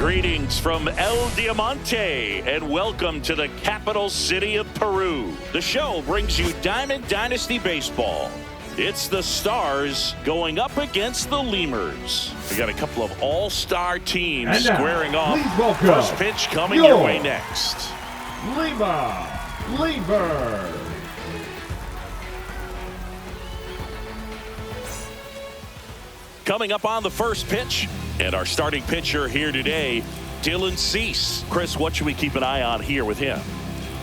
Greetings from El Diamante and welcome to the capital city of Peru. The show brings you Diamond Dynasty Baseball. It's the Stars going up against the Lemurs. We got a couple of all-star teams squaring off. First pitch coming your way next. Lima Lemurs. Coming up on the first pitch, and our starting pitcher here today, Dylan Cease. Chris, what should we keep an eye on here with him?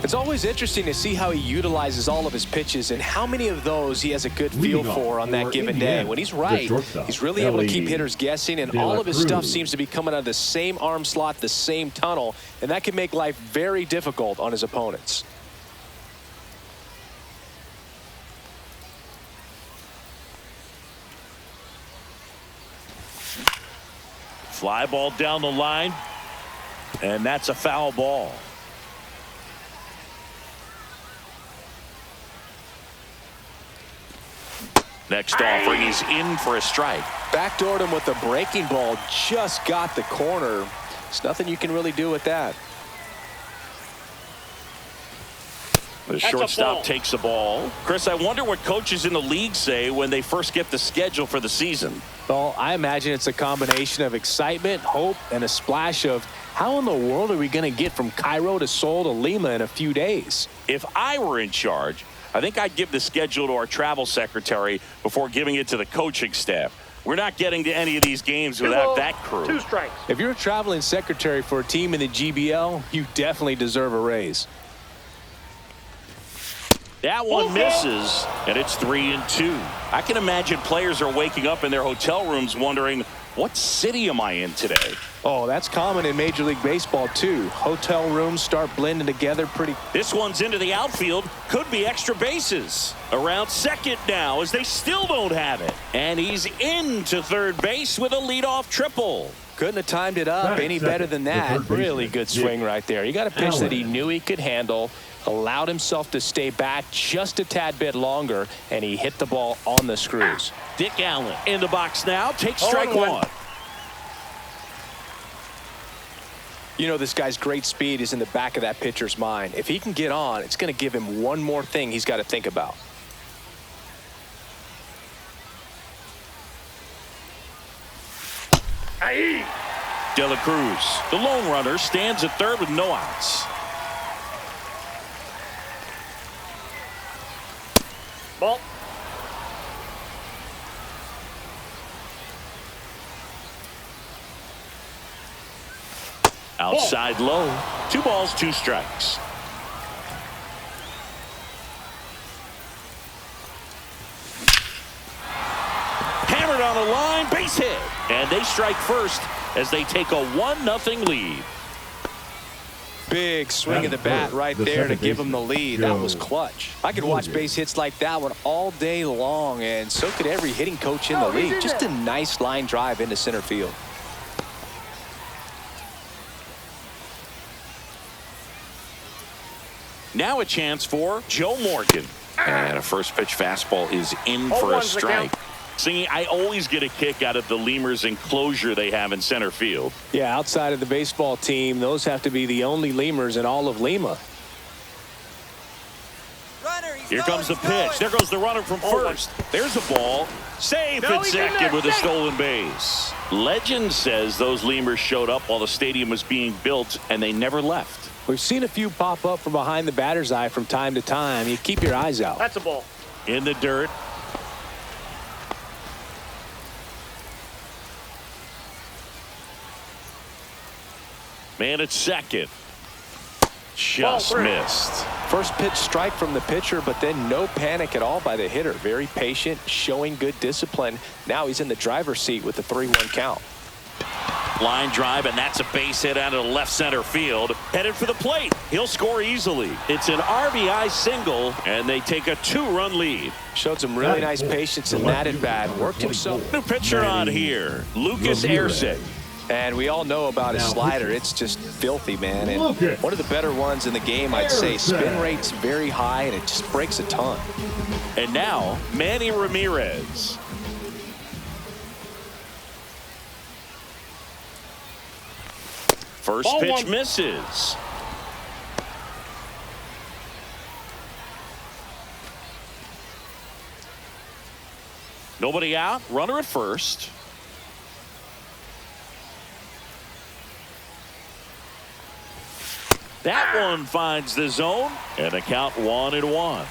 It's always interesting to see how he utilizes all of his pitches and how many of those he has a good feel for on that given day. When he's right, he's really able to keep hitters guessing, and all of his stuff seems to be coming out of the same arm slot, the same tunnel, and that can make life very difficult on his opponents. Fly ball down the line, and that's a foul ball. Next offering, he's in for a strike. Backdoored him with the breaking ball, just got the corner. There's nothing you can really do with that. The shortstop takes the ball. Chris, I wonder what coaches in the league say when they first get the schedule for the season. Well, I imagine it's a combination of excitement, hope, and a splash of how in the world are we going to get from Cairo to Seoul to Lima in a few days? If I were in charge, I think I'd give the schedule to our travel secretary before giving it to the coaching staff. We're not getting to any of these games without that crew. 2 strikes. If you're a traveling secretary for a team in the GBL, you definitely deserve a raise. That one misses, and it's 3-2. I can imagine players are waking up in their hotel rooms wondering, what city am I in today? Oh, that's common in Major League Baseball, too. Hotel rooms start blending together pretty. This one's into the outfield. Could be extra bases. Around second now as they still don't have it. And he's into third base with a leadoff triple. Couldn't have timed it up any better than that. Really good swing right there. He got a pitch that he knew he could handle, allowed himself to stay back just a tad bit longer, and he hit the ball on the screws. Dick Allen in the box now. Takes strike one. You know, this guy's great speed is in the back of that pitcher's mind. If he can get on, it's going to give him one more thing he's got to think about. De La Cruz, the lone runner, stands at third with no outs. Ball. Outside low. 2 balls, 2 strikes. Hammered on the line, base hit. And they strike first as they take a 1-0 lead. Big swing of the bat right there to give him the lead. That was clutch. I could watch base hits like that one all day long, and so could every hitting coach in the league. Just a nice line drive into center field. Now a chance for Joe Morgan. And a first pitch fastball is in for a strike. See, I always get a kick out of the Lemurs enclosure they have in center field. Yeah, outside of the baseball team, those have to be the only Lemurs in all of Lima. Here comes the pitch. There goes the runner from first. There's a ball. Safe at second with a stolen base. Legend says those Lemurs showed up while the stadium was being built, and they never left. We've seen a few pop up from behind the batter's eye from time to time. You keep your eyes out. That's a ball. In the dirt. Man at second. Just missed. First pitch strike from the pitcher, but then no panic at all by the hitter. Very patient, showing good discipline. Now he's in the driver's seat with the 3-1 count. Line drive, and that's a base hit out of the left center field. Headed for the plate. He'll score easily. It's an RBI single, and they take a 2-run lead. Showed some really nice patience in that at bat. Worked himself. New pitcher on here, Lucas Erceg. And we all know about his slider. It's just filthy, man. And one of the better ones in the game, I'd say. Spin rate's very high, and it just breaks a ton. And now, Manny Ramirez. First pitch misses. Nobody out. Runner at first. That one finds the zone, and the count 1-1.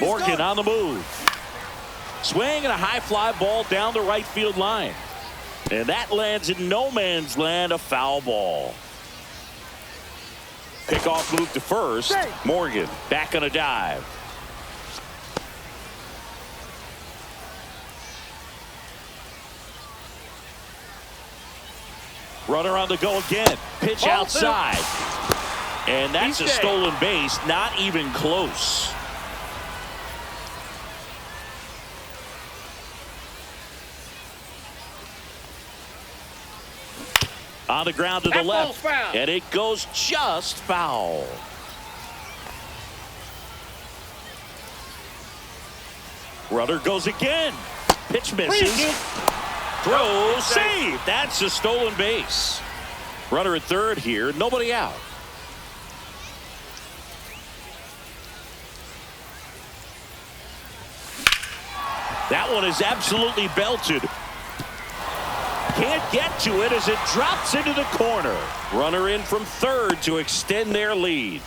Morgan on the move. Swing and a high fly ball down the right field line. And that lands in no man's land, a foul ball. Pickoff move to first. Morgan back on a dive. Runner on the go again. Pitch outside. And that's a stolen base. Not even close. On the ground to the left. And it goes just foul. Runner goes again. Pitch misses. Throw, save. That's a stolen base. Runner at third here. Nobody out. That one is absolutely belted. Can't get to it as it drops into the corner. Runner in from third to extend their lead.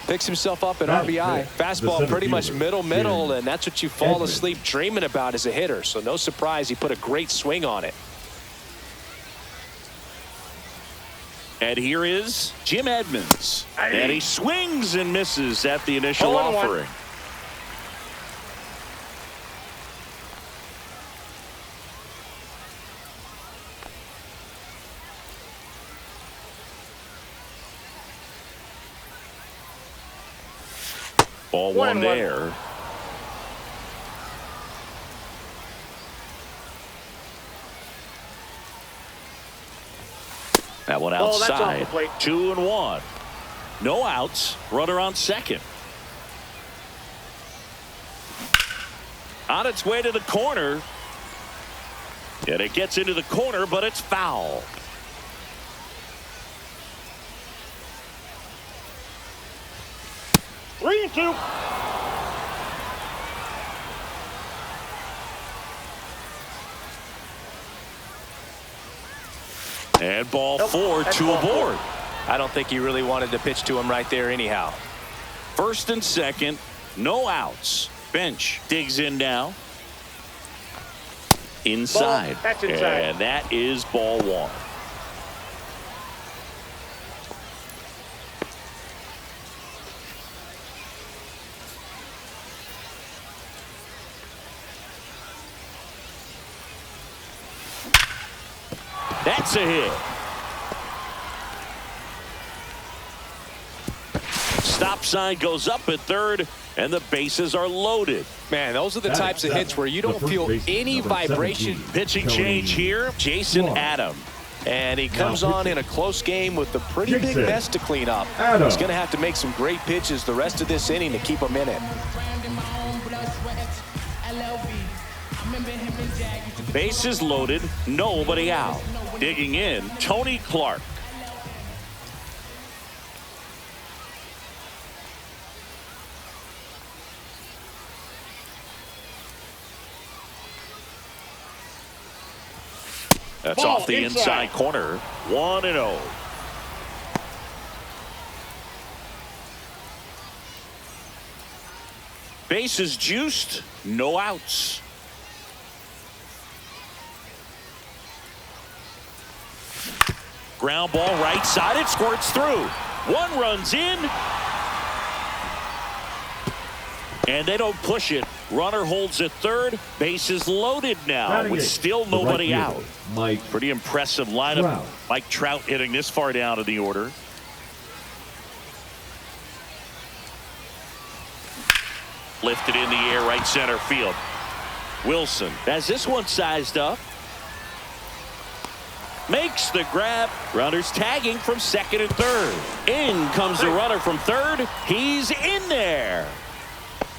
Picks himself up at RBI. Fastball pretty much middle, and that's what you fall asleep dreaming about as a hitter. So no surprise he put a great swing on it. And here is Jim Edmonds. And he swings and misses at the initial offering. Ball one there. That one outside. 2-1. No outs. Runner on second. On its way to the corner. And it gets into the corner, but it's foul. Three and two. And ball four, two aboard. I don't think he really wanted to pitch to him right there anyhow. First and second, no outs. Bench digs in now. Inside. That's inside. And that is ball one. That's a hit. Stop sign goes up at third, and the bases are loaded. Man, those are the types of hits where you don't feel any vibration. Pitching change here, Jason Adam. And he comes on in a close game with a pretty big mess to clean up. He's going to have to make some great pitches the rest of this inning to keep him in it. Bases loaded, nobody out. Digging in, Tony Clark. That's off the inside corner. 1-0. Bases juiced, no outs. Ground ball right side, it squirts through. One runs in. And they don't push it. Runner holds at third. Bases loaded now with still nobody out. Pretty impressive lineup. Mike Trout hitting this far down in the order. Lifted in the air, right center field. Wilson has this one sized up. Makes the grab. Runners tagging from second and third. In comes the runner from third. He's in there.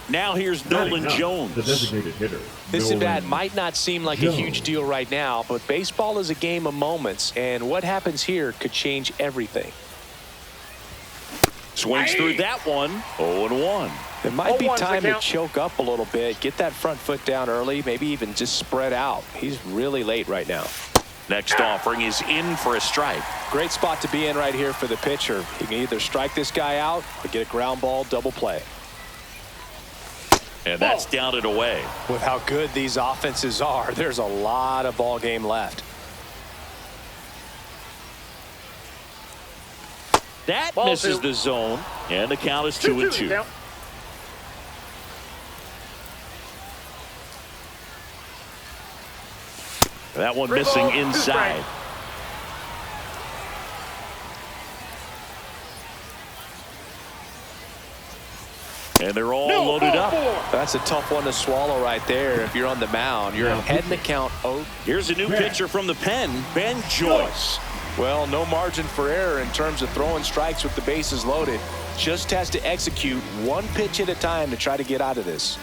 Now here's Nolan Jones. The designated hitter. This at bat might not seem like a huge deal right now, but baseball is a game of moments, and what happens here could change everything. Swings through that one. 0-1. It might be time to choke up a little bit, get that front foot down early, maybe even just spread out. He's really late right now. Next offering is in for a strike. Great spot to be in right here for the pitcher. He can either strike this guy out or get a ground ball double play. And that's down and away. With how good these offenses are, there's a lot of ball game left. That misses the zone, and the count is 2-2. That one missing inside. And they're all loaded up. That's a tough one to swallow right there. If you're on the mound, you're ahead in the count. Here's a new pitcher from the pen, Ben Joyce. Well, no margin for error in terms of throwing strikes with the bases loaded. Just has to execute one pitch at a time to try to get out of this.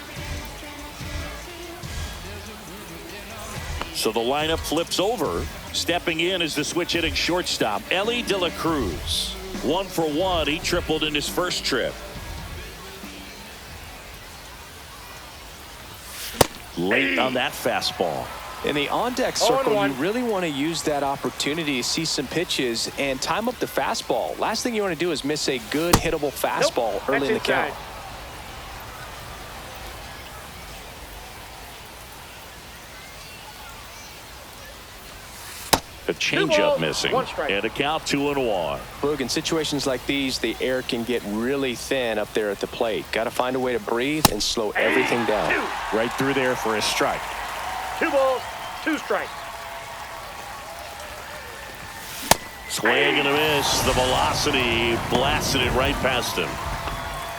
So the lineup flips over. Stepping in is the switch hitting shortstop, Ellie De La Cruz. 1 for 1. He tripled in his first trip. Late on that fastball. In the on-deck circle, you really want to use that opportunity to see some pitches and time up the fastball. Last thing you want to do is miss a good hittable fastball early in the count. The changeup missing, and a count 2-1. Boog, in situations like these, the air can get really thin up there at the plate. Got to find a way to breathe and slow everything down. Right through there for a strike. 2 balls, 2 strikes. Swing and a miss. The velocity blasted it right past him.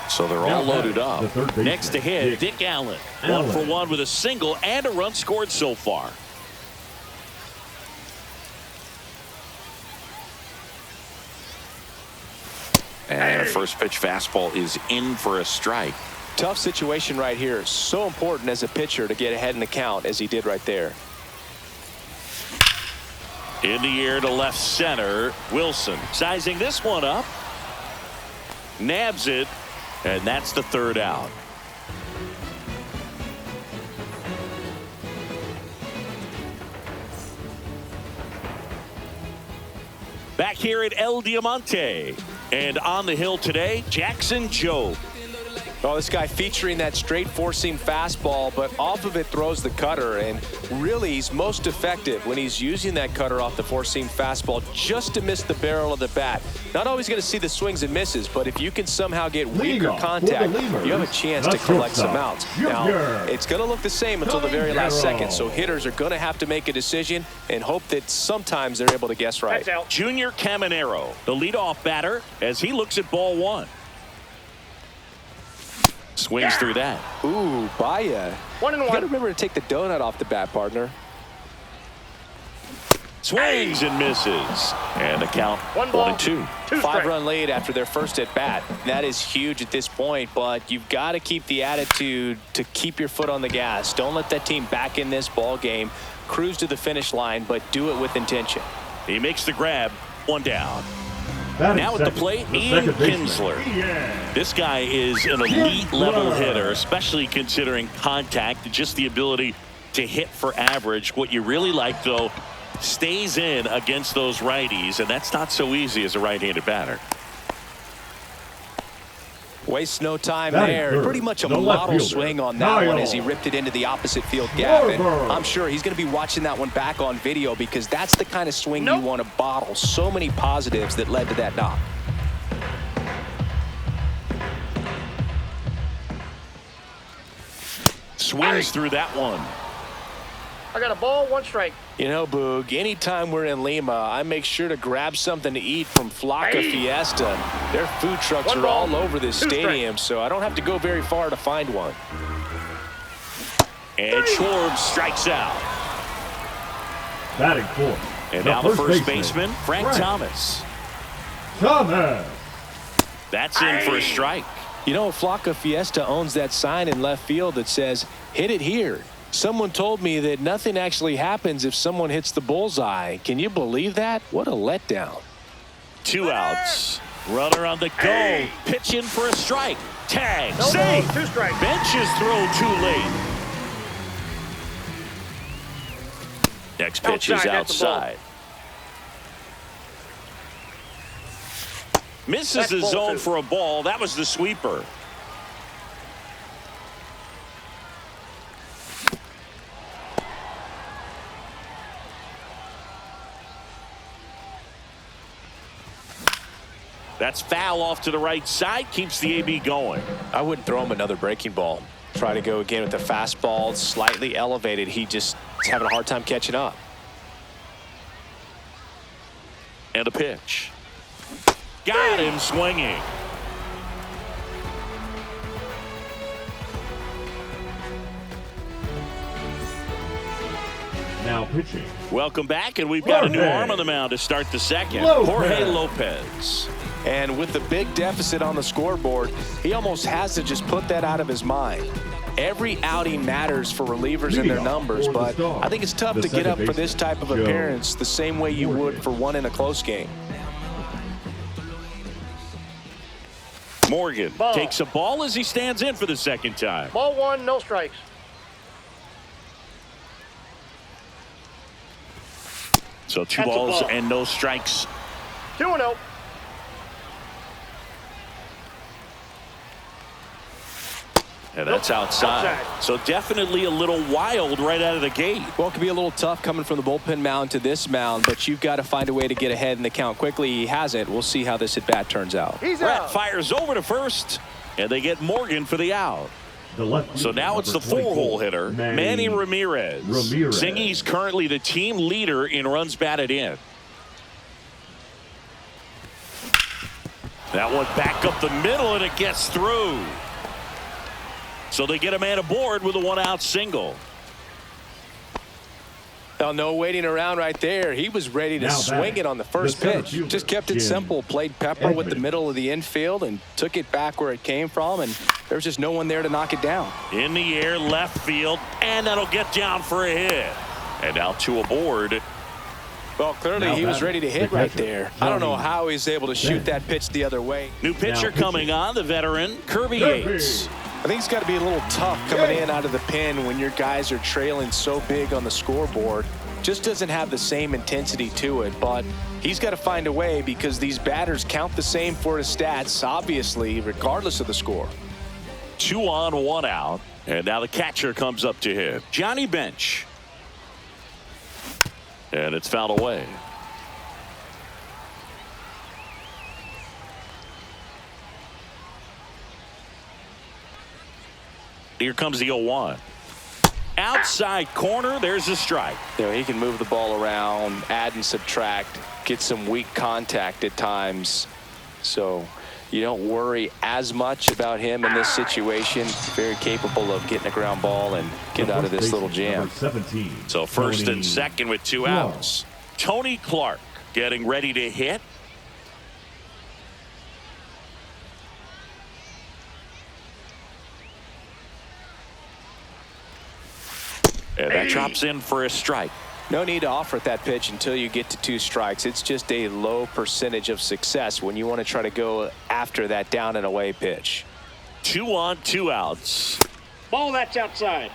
So they're all loaded up. Next to hit, Dick Allen. 1 for 1 with a single and a run scored so far. And a first pitch fastball is in for a strike. Tough situation right here. So important as a pitcher to get ahead in the count as he did right there. In the air to left center. Wilson sizing this one up. Nabs it. And that's the third out. Back here at El Diamante. And on the hill today, Jackson Jobe. Oh, this guy featuring that straight four-seam fastball, but off of it throws the cutter. And really, he's most effective when he's using that cutter off the four-seam fastball just to miss the barrel of the bat. Not always going to see the swings and misses, but if you can somehow get weaker contact, you have a chance to collect some outs. Now, it's going to look the same until the very last second, so hitters are going to have to make a decision and hope that sometimes they're able to guess right. Junior Caminero, the leadoff batter, as he looks at ball 1. Swings through that. Ooh, Baya. 1-1. You got to remember to take the donut off the bat, partner. Swings and misses. And the count 1-2. 5-run lead after their first at bat. That is huge at this point, but you've got to keep the attitude to keep your foot on the gas. Don't let that team back in this ball game. Cruise to the finish line, but do it with intention. He makes the grab. 1 down. Now at the plate, Ian Kinsler. This guy is an elite level hitter, especially considering contact, just the ability to hit for average. What you really like, though, stays in against those righties, and that's not so easy as a right-handed batter. Wastes no time there. Pretty much a model swing on that one as he ripped it into the opposite field gap. And I'm sure he's going to be watching that one back on video because that's the kind of swing you want to bottle. So many positives that led to that knock. Swings through that one. I got a ball, 1 strike. You know, Boog, anytime we're in Lima, I make sure to grab something to eat from Flaca Fiesta. Their food trucks are all over this stadium, so I don't have to go very far to find one. And Schwarb strikes out. Batting 4th. And now the first baseman, Frank Thomas. Thomas. That's in for a strike. You know, Flocka Fiesta owns that sign in left field that says, "Hit it here." Someone told me that nothing actually happens if someone hits the bullseye. Can you believe that? What a letdown. 2 outs. Runner on the go. Hey. Pitch in for a strike. Tag. No Save. balls, 2 strikes. Bench's throw too late. Next pitch is outside. Misses That's the ball zone 2. for a ball. That was the sweeper. That's foul off to the right side. Keeps the AB going. I wouldn't throw him another breaking ball. Try to go again with the fastball, slightly elevated. He just is having a hard time catching up. And a pitch. Got him swinging. Now pitching. Welcome back, and we've got a new arm on the mound to start the second. Lopez. Jorge Lopez. And with the big deficit on the scoreboard, he almost has to just put that out of his mind. Every outing matters for relievers and their numbers, but I think it's tough to get up for this type of appearance the same way you would for one in a close game. Morgan takes a ball as he stands in for the second time. Ball 1, no strikes. So 2 That's a balls ball. and no strikes. 2-0. And that's outside. So definitely a little wild right out of the gate. Well, it can be a little tough coming from the bullpen mound to this mound, but you've got to find a way to get ahead in the count quickly. He hasn't. We'll see how this at-bat turns out. He's Brett out. fires over to first, and they get Morgan for the out. The left So now it's the 4-hole hitter, Manny Ramirez. Zingy's currently the team leader in runs batted in. That one back up the middle, and it gets through. So they get a man aboard with a 1-out single. Oh, no waiting around right there. He was ready to swing it on the first pitch. Just kept it simple. Played pepper with the middle of the infield and took it back where it came from, and there was just no one there to knock it down. In the air, left field, and that'll get down for a hit. And now 2 aboard. Well, clearly he was ready to hit right there. I don't know how he's able to shoot that pitch the other way. New pitcher coming on, the veteran, Kirby Yates. I think it's got to be a little tough coming in out of the pen when your guys are trailing so big on the scoreboard. Just doesn't have the same intensity to it, but he's got to find a way because these batters count the same for his stats, obviously, regardless of the score. 2 on, 1 out. And now the catcher comes up to him, Johnny Bench. And it's fouled away. Here comes the 0-1. Outside corner, there's a strike. You know, he can move the ball around, add and subtract, get some weak contact at times. So you don't worry as much about him in this situation. Very capable of getting a ground ball and get out of this little jam. So first and second with 2 outs. Tony Clark getting ready to hit. And that drops in for a strike. No need to offer at that pitch until you get to 2 strikes. It's just a low percentage of success when you want to try to go after that down and away pitch. 2 on, 2 outs. Ball, that's outside.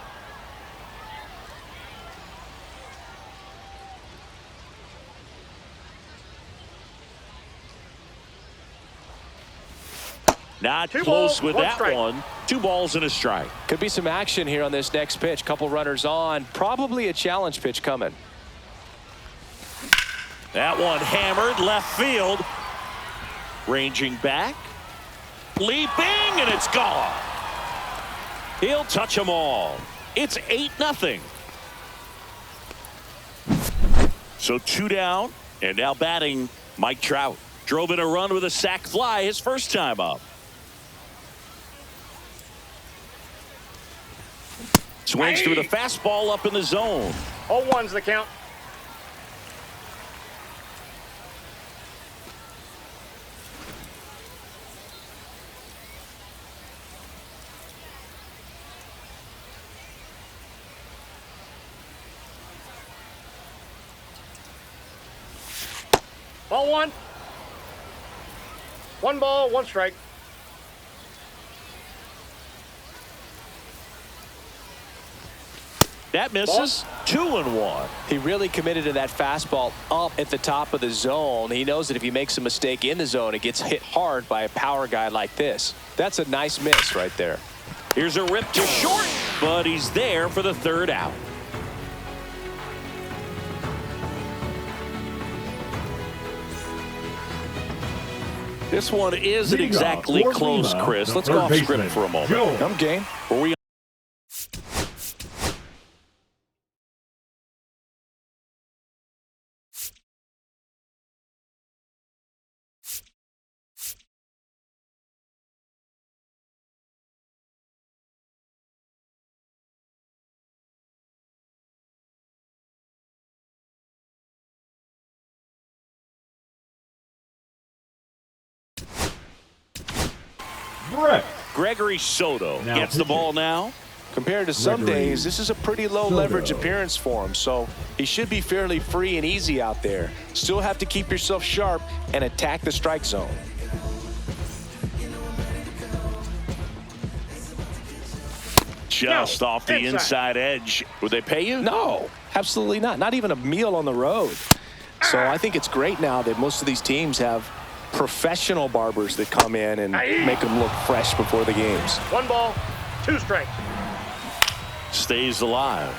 Not 2 close balls, with 1 that strike. one. 2 balls and a strike. Could be some action here on this next pitch. Couple runners on. Probably a challenge pitch coming. That one hammered left field. Ranging back. Leaping, and it's gone. He'll touch them all. It's 8-0. So 2 down, and now batting Mike Trout. Drove in a run with a sac fly his first time up. Swings through the fastball up in the zone. 0-1's the count. Ball one. One ball, one strike. That misses. 2-1. He really committed to that fastball up at the top of the zone. He knows that if he makes a mistake in the zone, it gets hit hard by a power guy like this. That's a nice miss right there. Here's a rip to short, but he's there for the third out. This one isn't exactly close, Chris. Let's go off script for a moment. I'm game. Were we Gregory Soto gets the ball now. Compared to some days, this is a pretty low leverage appearance for him, so he should be fairly free and easy out there. Still have to keep yourself sharp and attack the strike zone. Just off the inside edge. Would they pay you? No, absolutely not. Not even a meal on the road. So I think it's great now that most of these teams have professional barbers that come in and make them look fresh before the games. One ball, two strikes. Stays alive.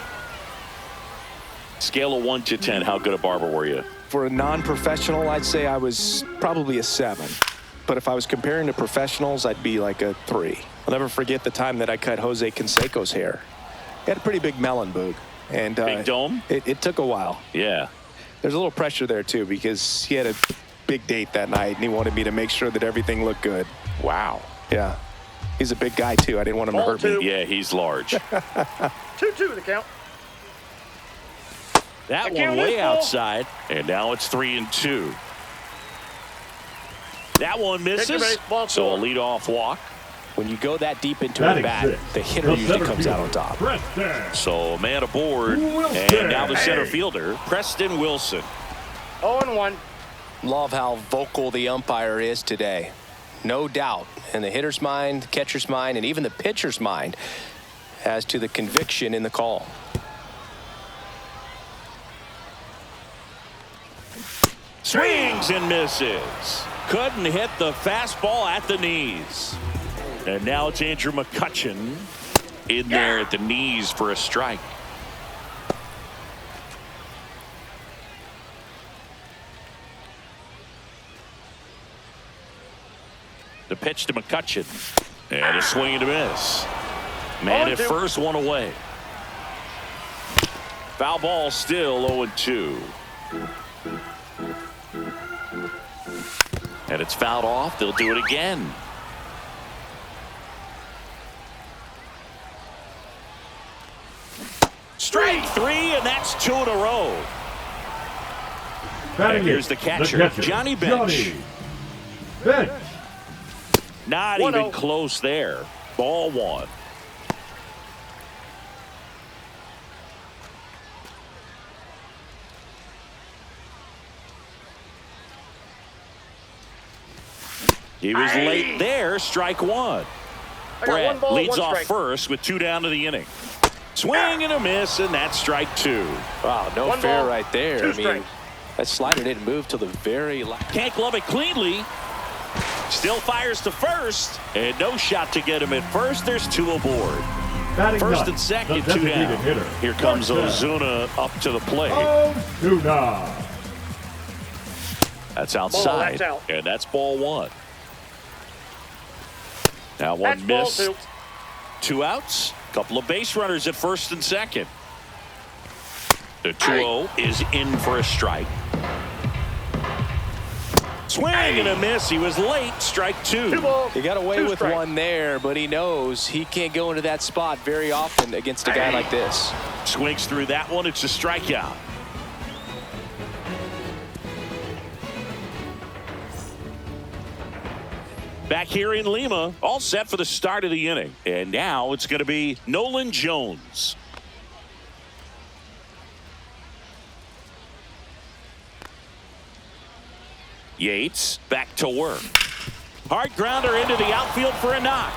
Scale of 1 to 10, how good a barber were you? For a non-professional, I'd say I was probably a 7. But if I was comparing to professionals, I'd be like a 3. I'll never forget the time that I cut Jose Canseco's hair. He had a pretty big melon, Boog. And big dome? It took a while. Yeah. There's a little pressure there, too, because he had a big date that night, and he wanted me to make sure that everything looked good. Wow. Yeah. He's a big guy, too. I didn't want him to hurt me. Yeah, he's large. 2-2 the count. That one way outside, and now it's 3-2. That one misses, so a leadoff walk. When you go that deep into a bat, the hitter usually comes out on top. So a man aboard, and now the center fielder, Preston Wilson. 0-1. Love how vocal the umpire is today. No doubt in the hitter's mind, catcher's mind, and even the pitcher's mind as to the conviction in the call. Swings and misses. Couldn't hit the fastball at the knees. And now it's Andrew McCutchen in there at the knees for a strike. The pitch to McCutchen. And a swing and a miss. Man at first, one away. Foul ball still 0-2. And it's fouled off. They'll do it again. Strike 3, and that's 2 in a row. And here's the catcher, Johnny Bench. Not even close there. Ball 1. He was late there. Strike 1. Brett leads off first with 2 down to the inning. Swing and a miss, and that's strike 2. Wow, no fair right there. I mean, that slider didn't move till the very last. Can't glove it cleanly. Still fires to first, and no shot to get him at first. There's 2 aboard. First and second, 2 down. Here comes Ozuna up to the plate. That's outside, and that's ball 1. Now one missed. 2 outs. Couple of base runners at first and second. The 2-0 is in for a strike. Swing and a miss. He was late. Strike 2. He got away with one there, but he knows he can't go into that spot very often against a guy like this. Swings through that one. It's a strikeout. Back here in Lima, all set for the start of the inning. And now it's going to be Nolan Jones. Yates back to work. Hard grounder into the outfield for a knock.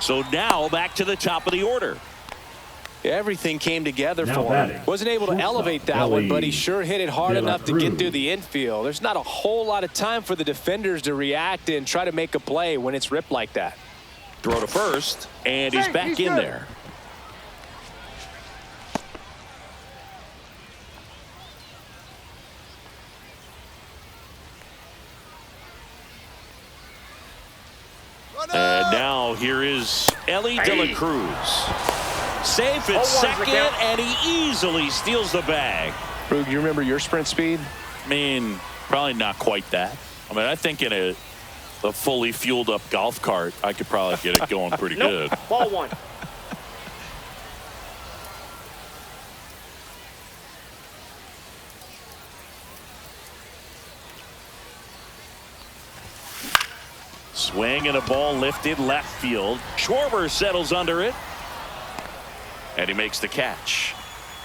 So now back to the top of the order. Everything came together Now for him. Wasn't able to elevate that one, but he sure hit it hard enough to get through the infield. There's not a whole lot of time for the defenders to react and try to make a play when it's ripped like that. Throw to first, and he's back in there. And now here is Ellie De La Cruz. Safe at second, and he easily steals the bag. Rug, you remember your sprint speed? I mean, probably not quite that. I mean, I think in a fully fueled up golf cart, I could probably get it going pretty good. Ball one. Swing and a ball lifted left field. Schwarber settles under it. And he makes the catch.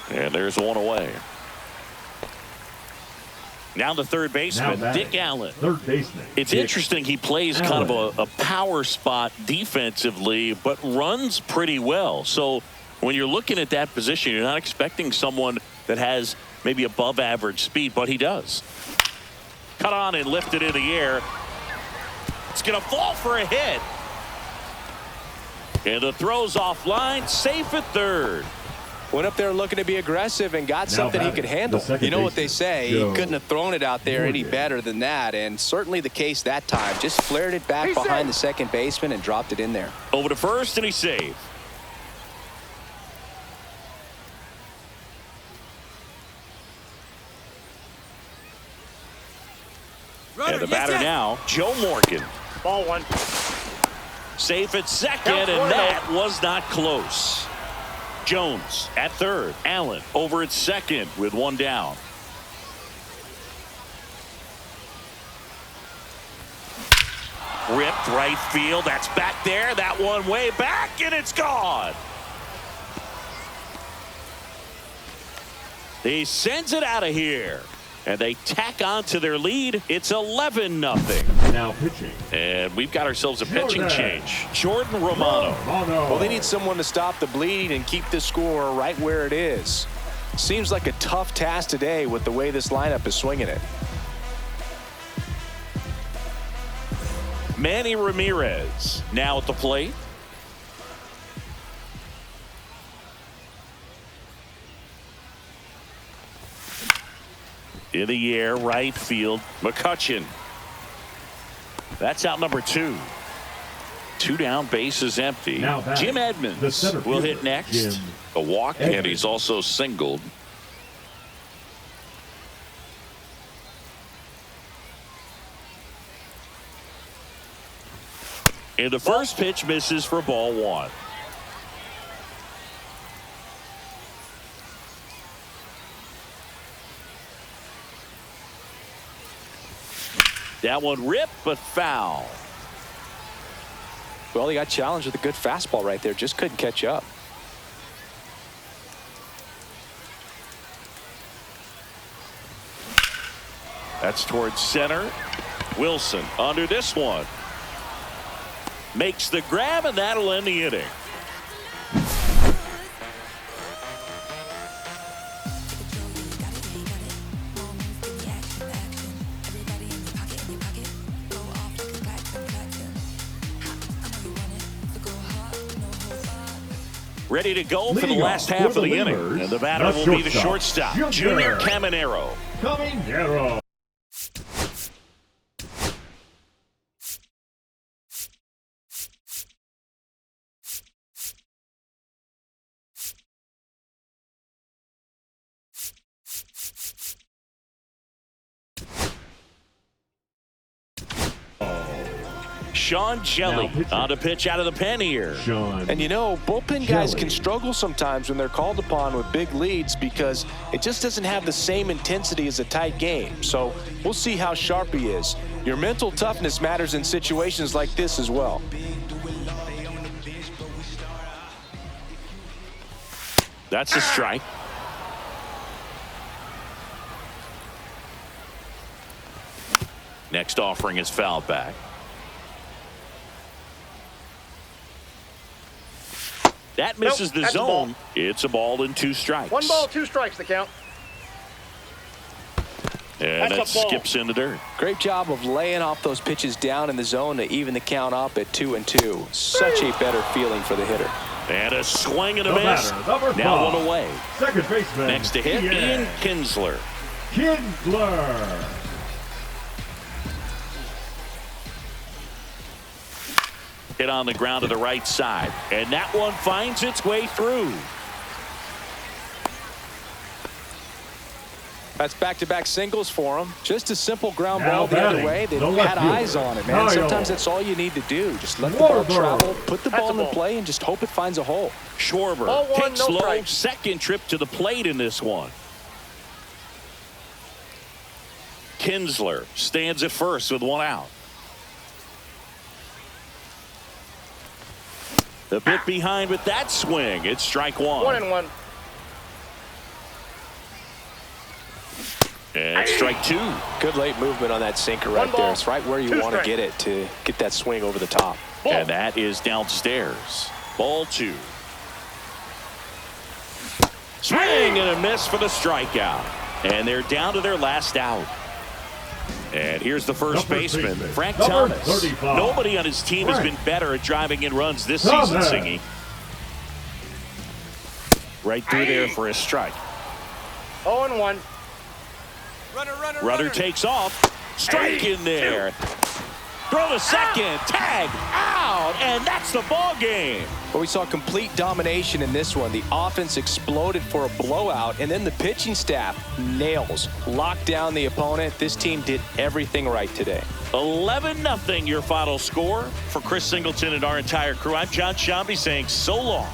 And there's one away. Now the third baseman, Dick Allen. Third baseman. It's interesting. He plays kind of a power spot defensively, but runs pretty well. So when you're looking at that position, you're not expecting someone that has maybe above average speed, but he does. Cut on and lifted in the air. It's going to fall for a hit. And the throw's offline, safe at third. Went up there looking to be aggressive and got something he could handle. You know what they say, he couldn't have thrown it out there any better than that, and certainly the case that time. Just flared it back behind the second baseman and dropped it in there. Over to first, and he saved. And the batter now, Joe Morgan. Ball one. Safe at second, and that was not close. Jones at third. Allen over at second with one down. Ripped right field. That's back there. That one way back, and it's gone. He sends it out of here. And they tack on to their lead. It's 11-0. Now pitching. And we've got ourselves a pitching change. Jordan Romano. Well, they need someone to stop the bleeding and keep the score right where it is. Seems like a tough task today with the way this lineup is swinging it. Manny Ramirez now at the plate. In the air, right field, McCutchen. That's out number 2. 2 down, bases empty. Jim Edmonds will hit next. A walk, and he's also singled. And the first pitch misses for ball 1. That one ripped, but foul. Well, he got challenged with a good fastball right there. Just couldn't catch up. That's towards center. Wilson under this one. Makes the grab, and that'll end the inning. Ready to go for the last half of the inning. And the batter will be the shortstop, Junior Caminero. Caminero. Sean Jelly on to pitch out of the pen here. And you know, bullpen guys can struggle sometimes when they're called upon with big leads because it just doesn't have the same intensity as a tight game. So we'll see how sharp he is. Your mental toughness matters in situations like this as well. That's a strike. Next offering is fouled back. That misses the zone. It's a ball and 2 strikes. 1 ball, 2 strikes the count. And that skips in the dirt. Great job of laying off those pitches down in the zone to even the count up at 2-2. Such a better feeling for the hitter. And a swing and a miss. Now 1 away. Second baseman. Next to hit, Ian Kinsler. Kinsler. Hit on the ground to the right side. And that one finds its way through. That's back-to-back singles for him. Just a simple ground ball the other way. They no had eyes on it, man. Sometimes that's all you need to do. Just let the ball travel, put the ball in play, and just hope it finds a hole. Schwarber hits low. Second trip to the plate in this one. Kinsler stands at first with 1 out. The bit behind with that swing. It's strike 1. 1-1. And strike 2. Good late movement on that sinker right there. It's right where you want to get it to get that swing over the top. And that is downstairs. Ball 2. Swing and a miss for the strikeout. And they're down to their last out. And here's the first baseman, Frank Thomas. 35. Nobody on his team has been better at driving in runs this season, Singy. Right through there for a strike. 0-1. Runner takes off. Strike in there. Throw to second. Tag out. And that's the ball game. Well, we saw complete domination in this one. The offense exploded for a blowout, and then the pitching staff nails. Locked down the opponent. This team did everything right today. 11-0 your final score. For Chris Singleton and our entire crew, I'm John Shambi saying so long.